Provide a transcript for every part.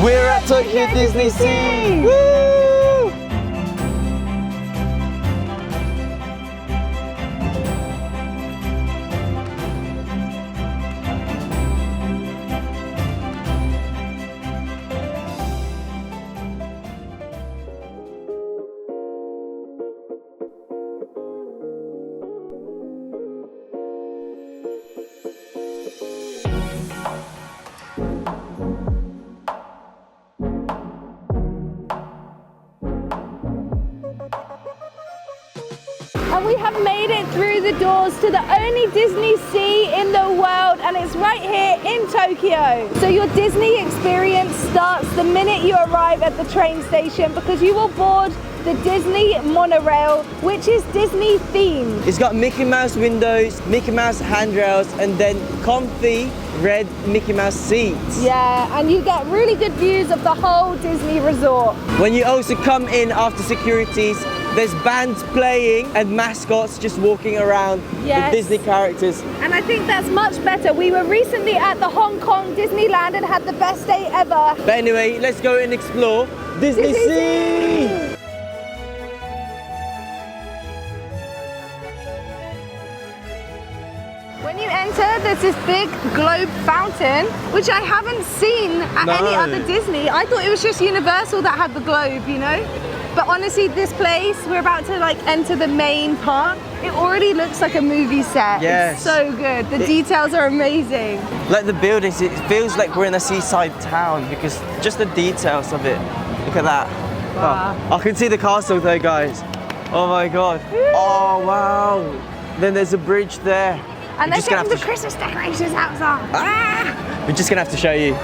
We're at Tokyo Disneysea! Woo! And we have made it through the doors to the only Disneysea in the world, and it's right here in Tokyo. So your Disney experience starts the minute you arrive at the train station, because you will board the Disney monorail, which is Disney themed. It's got Mickey Mouse windows, Mickey Mouse handrails, and then comfy red Mickey Mouse seats. Yeah, and you get really good views of the whole Disney resort. When you also come in after securities, there's bands playing and mascots just walking around Yes. with Disney characters. And I think that's much better. We were recently at the Hong Kong Disneyland and had the best day ever. But anyway, let's go and explore Disneysea! When you enter, there's this big globe fountain, which I haven't seen at any other Disney. I thought it was just Universal that had the globe, you know? But honestly, this place, we're about to like enter the main part. It already looks like a movie set. Yes. It's so good. The details are amazing. Like the buildings, it feels like we're in a seaside town because just the details of it. Look at that. Wow. Oh, I can see the castle there, guys. Oh my God. Oh wow. Then there's a bridge there. And We're they're just gonna getting have the to Christmas decorations outside. Ah! We're just gonna have to show you.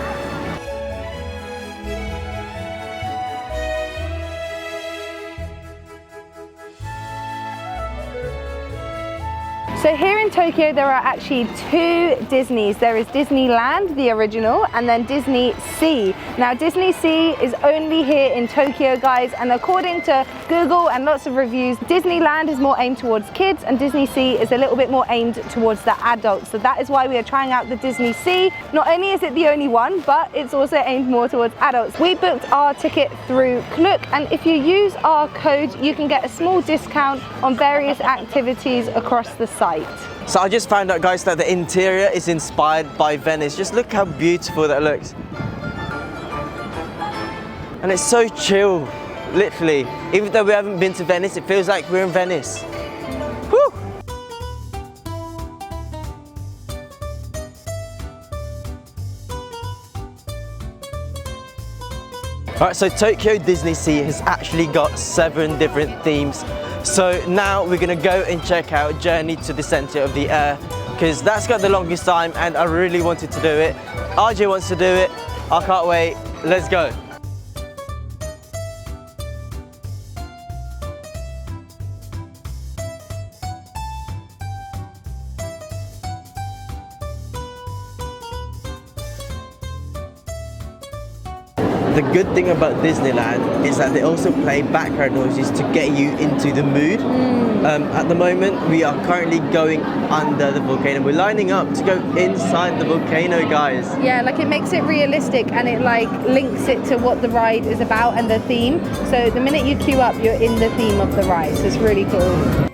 So here in Tokyo, there are actually two Disneys. There is Disneyland, the original, and then Disneysea. Now, Disneysea is only here in Tokyo, guys, and according to Google and lots of reviews, Disneyland is more aimed towards kids, and Disneysea is a little bit more aimed towards the adults. So that is why we are trying out the Disneysea. Not only is it the only one, but it's also aimed more towards adults. We booked our ticket through Klook, and if you use our code, you can get a small discount on various activities across the site. So I just found out, guys, that the interior is inspired by Venice. Just look how beautiful that looks. And it's so chill, literally. Even though we haven't been to Venice, it feels like we're in Venice. Woo! Alright, so Tokyo Disneysea has actually got 7 different themes. So now we're gonna go and check out Journey to the Center of the Earth, because that's got the longest time and I really wanted to do it. RJ wants to do it. I can't wait. Let's go. The good thing about Disneyland is that they also play background noises to get you into the mood. At the moment, we are currently going under the volcano. We're lining up to go inside the volcano, guys. Yeah, like it makes it realistic, and it like links it to what the ride is about and the theme. So the minute you queue up, you're in the theme of the ride. So it's really cool.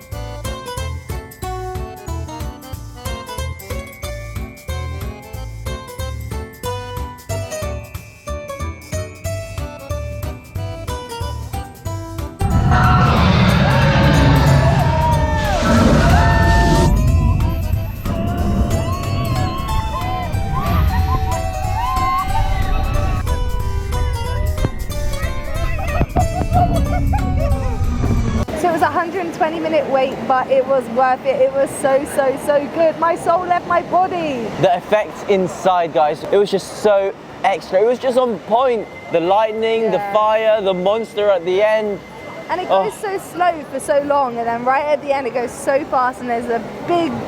So it was a 120-minute wait, but it was worth it. It was so good. My soul left my body. The effects inside, guys, it was just so extra. It was just on point. The lightning, the fire, the monster at the end. And it goes so slow for so long, and then right at the end it goes so fast, and there's a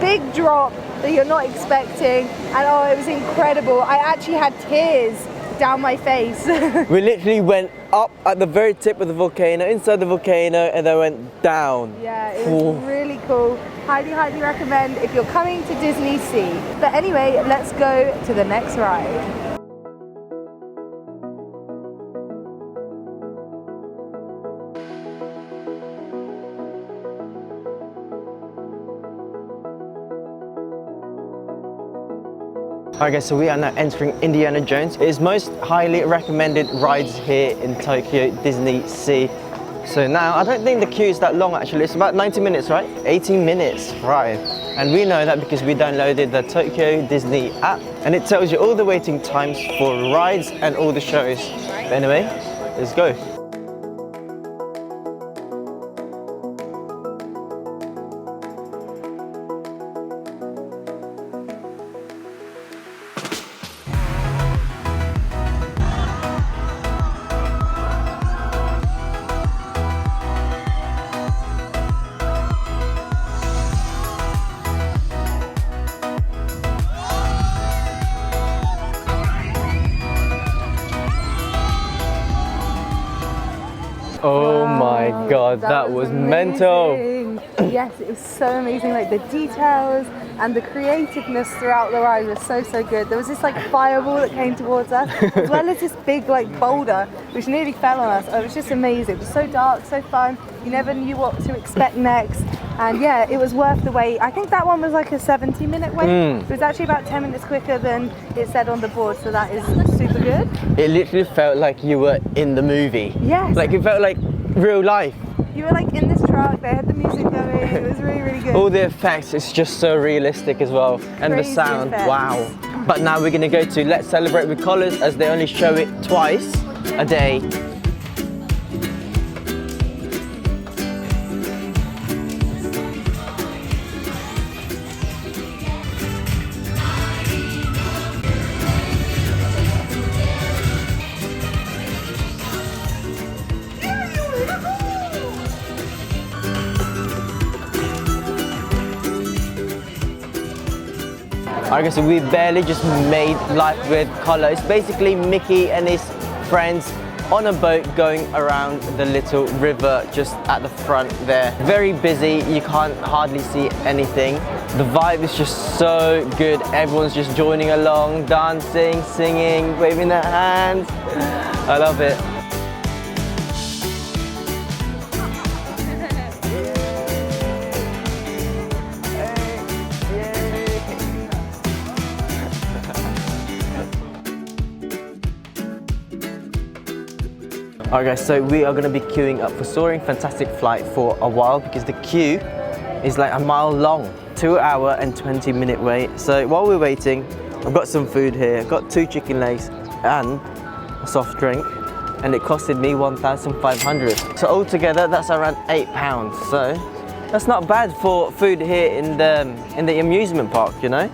big drop that you're not expecting. And oh, it was incredible. I actually had tears down my face. We literally went up at the very tip of the volcano, inside the volcano, and then went down. Yeah, it was really cool. Highly recommend if you're coming to Disneysea. But anyway, let's go to the next ride. Okay, so we are now entering Indiana Jones. It is most highly recommended rides here in Tokyo Disneysea. So now, I don't think the queue is that long actually. It's about 90 minutes, right? 18 minutes, right. And we know that because we downloaded the Tokyo Disney app and it tells you all the waiting times for rides and all the shows. But anyway, let's go. Oh my god, that was mental. Yes, it was so amazing. Like the details and the creativeness throughout the ride was so good. There was this like fireball that came towards us, as well as this big like boulder which nearly fell on us. It was just amazing. It was so dark, so fun. You never knew what to expect next. And yeah, it was worth the wait. I think that one was like a 70-minute wait. It was actually about 10 minutes quicker than it said on the board, so that is super good. It literally felt like you were in the movie. Yes. Like it felt like real life. You were like in this truck, they had the music going, it was really good. All the effects, it's just so realistic as well. And Crazy the sound, effects. wow. But now we're gonna go to Let's Celebrate with Colors as they only show it twice a day. I guess we barely just made Life with Color. It's basically Mickey and his friends on a boat going around the little river just at the front there. Very busy, you can't hardly see anything. The vibe is just so good. Everyone's just joining along, dancing, singing, waving their hands. I love it. Alright guys, so we are going to be queuing up for Soaring Fantastic Flight for a while because the queue is like a mile long. 2 hour and 20-minute wait. So while we're waiting, I've got some food here. I've got 2 chicken legs and a soft drink, and it costed me 1,500. So altogether that's around £8. So that's not bad for food here in the amusement park, you know?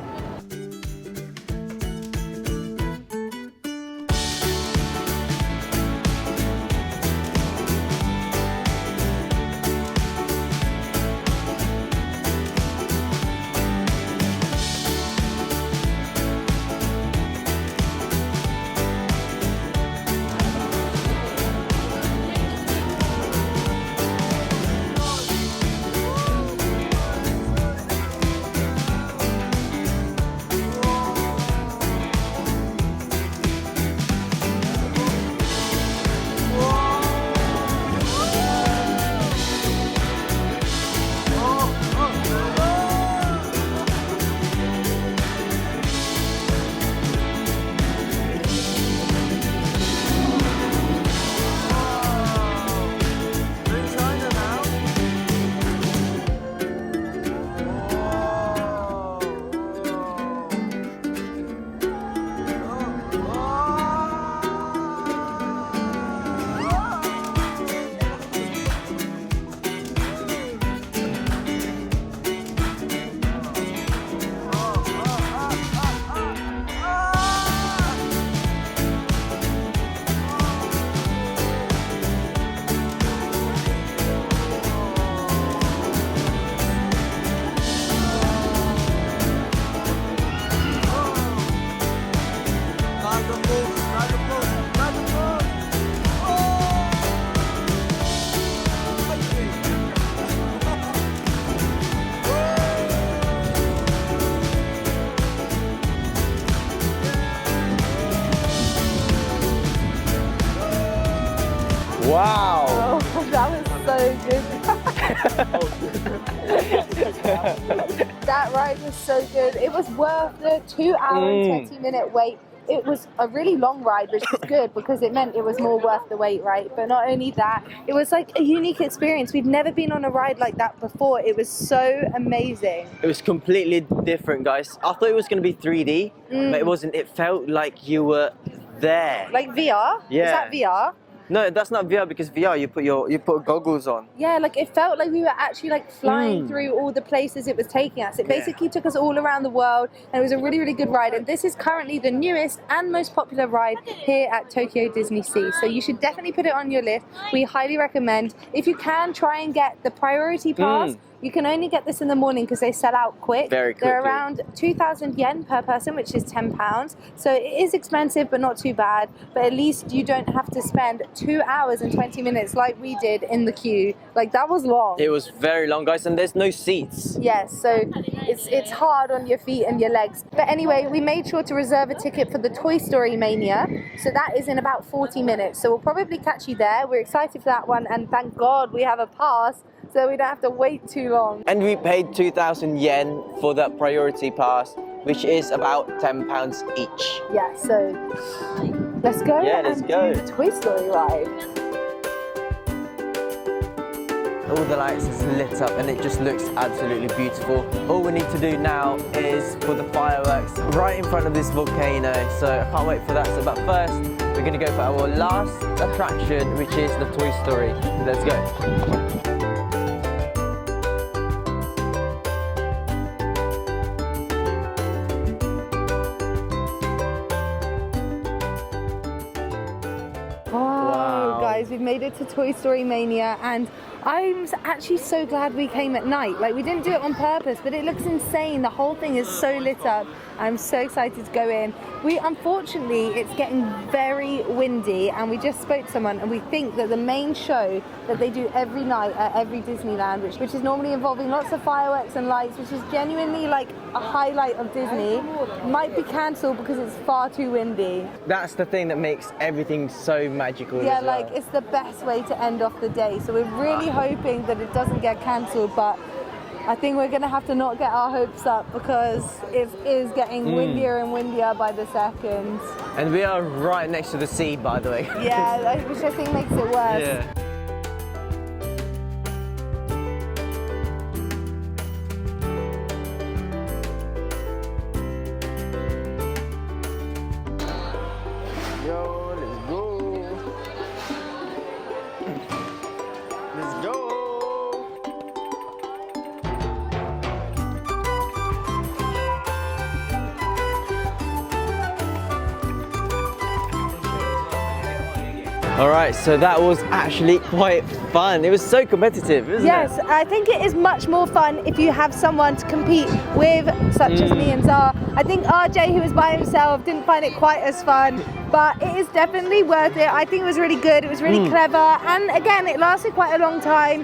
Wow! Oh, that was so good. That That ride was so good. It was worth the 2 hour and 20-minute wait. It was a really long ride, which is good because it meant it was more worth the wait, right? But not only that, it was like a unique experience. We've never been on a ride like that before. It was so amazing. It was completely different, guys. I thought it was going to be 3D, but it wasn't. It felt like you were there. Like VR? Yeah. Is that VR? No, that's not VR, because VR you put goggles on. Yeah, like it felt like we were actually like flying through all the places it was taking us. It basically took us all around the world, and it was a really, really good ride. And this is currently the newest and most popular ride here at Tokyo Disneysea. So you should definitely put it on your list. We highly recommend. If you can, try and get the priority pass. You can only get this in the morning because they sell out quick. Very quickly. They're around 2,000 yen per person, which is £10. So it is expensive, but not too bad. But at least you don't have to spend 2 hours and 20 minutes like we did in the queue. Like, that was long. It was very long, guys, and there's no seats. Yes, so it's hard on your feet and your legs. But anyway, we made sure to reserve a ticket for the Toy Story Mania. So that is in about 40 minutes. So we'll probably catch you there. We're excited for that one, and thank God we have a pass, so we don't have to wait too long. And we paid 2,000 yen for that priority pass, which is about £10 each. Yeah, so let's go. Yeah, let's go. Do the Toy Story ride. All the lights is lit up and it just looks absolutely beautiful. All we need to do now is for the fireworks right in front of this volcano. So I can't wait for that. So, but first, we're gonna go for our last attraction, which is the Toy Story. Let's go. Guys, we've made it to Toy Story Mania, and I'm actually so glad we came at night. Like, we didn't do it on purpose, but it looks insane. The whole thing is so lit up. I'm so excited to go in. Unfortunately, it's getting very windy, and we just spoke to someone, and we think that the main show that they do every night at every Disneyland, which is normally involving lots of fireworks and lights, which is genuinely like a highlight of Disney, might be cancelled because it's far too windy. That's the thing that makes everything so magical. Yeah, as well. like, it's the best way to end off the day. So we're really hoping that it doesn't get cancelled, but I think we're going to have to not get our hopes up because it is getting windier and windier by the second. And we are right next to the sea, by the way. Yeah, which I think makes it worse. Yeah. Yo, let's go. Let's go. All right, so that was actually quite fun. It was so competitive, isn't it? Yes, I think it is much more fun if you have someone to compete with, such as me and Czar. I think RJ, who was by himself, didn't find it quite as fun, but it is definitely worth it. I think it was really good, it was really clever, and again, it lasted quite a long time.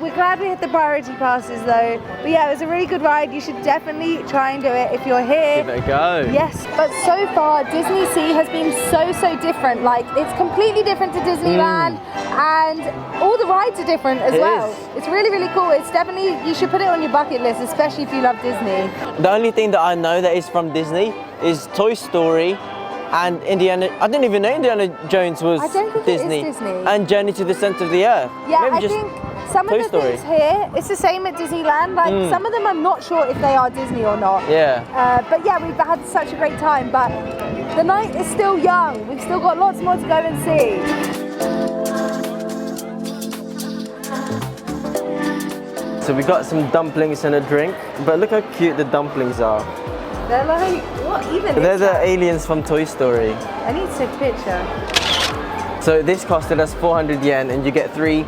We're glad we had the priority passes though. But yeah, it was a really good ride. You should definitely try and do it if you're here. Give it a go. Yes, but so far Disneysea has been so different. Like, it's completely different to Disneyland, and all the rides are different as well. It's really, really cool. It's definitely, you should put it on your bucket list, especially if you love Disney. The only thing that I know that is from Disney is Toy Story and Indiana. I didn't even know Indiana Jones was I don't think Disney. it is Disney. And Journey to the Center of the Earth. Yeah, Maybe I just think some Toy of the Story. things here, it's the same at Disneyland. Like, some of them I'm not sure if they are Disney or not. Yeah. But yeah, we've had such a great time. But the night is still young. We've still got lots more to go and see. So we got some dumplings and a drink, but look how cute the dumplings are. They're like, what even They're is the that? aliens from Toy Story. I need to take a picture. So this costed us 400 yen and you get 3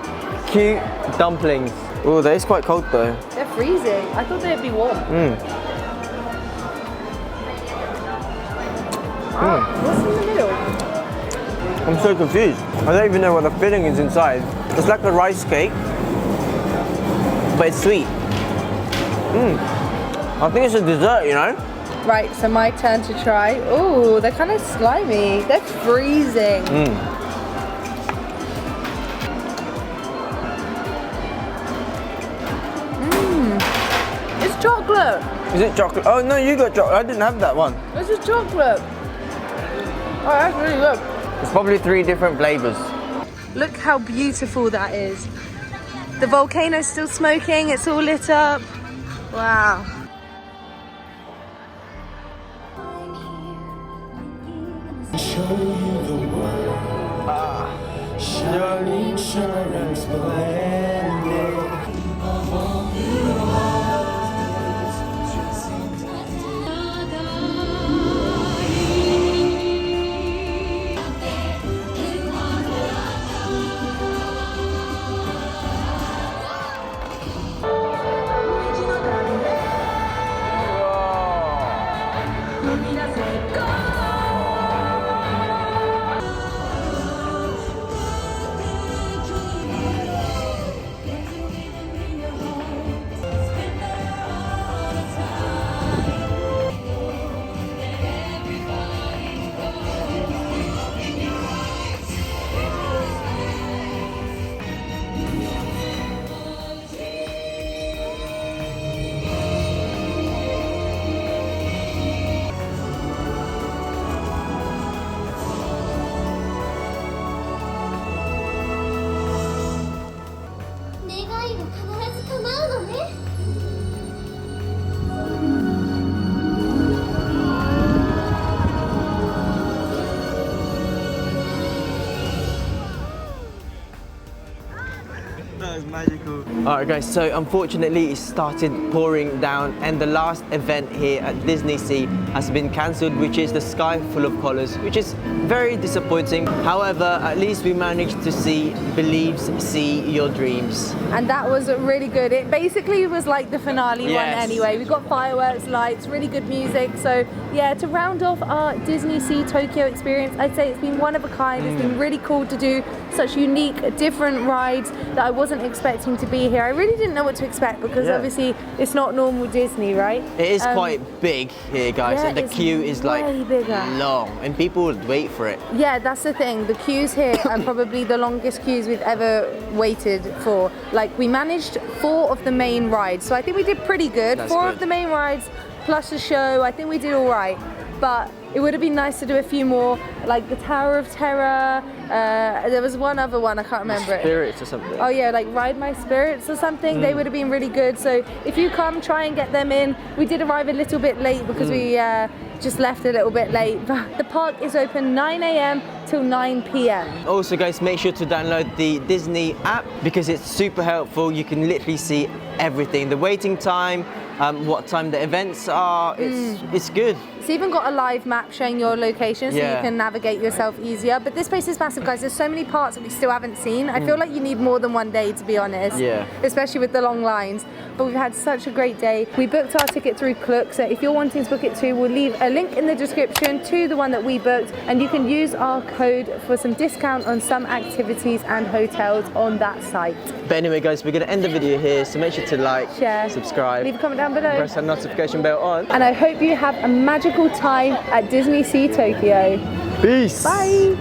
cute dumplings. Oh, that is quite cold though. They're freezing. I thought they'd be warm. What's in the middle? I'm so confused. I don't even know what the filling is inside. It's like a rice cake, but it's sweet. I think it's a dessert, you know? Right, so my turn to try. Oh, they're kind of slimy. They're freezing. It's chocolate. Is it chocolate? Oh no, you got chocolate. I didn't have that one. This is chocolate. Oh, that's really good. It's probably 3 different flavors. Look how beautiful that is. The volcano's still smoking, it's all lit up. Wow. Show you the world. Shining, shining, splendid. That was magical. Alright guys, so unfortunately it started pouring down and the last event here at Disneysea has been cancelled, which is the Sky Full of Colours, which is very disappointing. However, at least we managed to see Believes, See Your Dreams. And that was really good. It basically was like the finale one Yes. anyway. We got fireworks, lights, really good music. So yeah, to round off our Disneysea Tokyo experience, I'd say it's been one of a kind. It's been really cool to do such unique, different rides that I wasn't expecting to be here. I really didn't know what to expect because Yeah. obviously it's not normal Disney, right? It is quite big here guys, yeah, and the it's queue is like way bigger. long and people would wait for it. Yeah, that's the thing. The queues here are probably the longest queues we've ever waited for. Like, we managed 4 of the main rides, so I think we did pretty good. That's 4 good. of the main rides plus a show, I think we did all right. But it would have been nice to do a few more, like the Tower of Terror. There was one other one, I can't remember it. Spirits or something. Oh yeah, like Ride My Spirits or something. They would have been really good. So if you come, try and get them in. We did arrive a little bit late because we just left a little bit late. But the park is open 9 a.m. till 9 p.m. Also guys, make sure to download the Disney app because it's super helpful. You can literally see everything, the waiting time, what time the events are. It's good. It's even got a live map showing your location so Yeah. you can navigate yourself easier. But this place is massive, guys. There's so many parts that we still haven't seen. I feel like you need more than one day, to be honest. Yeah. Especially with the long lines. But we've had such a great day. We booked our ticket through Klook, so if you're wanting to book it too, we'll leave a link in the description to the one that we booked, and you can use our code for some discount on some activities and hotels on that site. But anyway guys, we're going to end the video here, so make sure to like, Share, subscribe, leave a comment down below. press that notification bell on. And I hope you have a magical time at Disneysea Tokyo. Peace! Bye!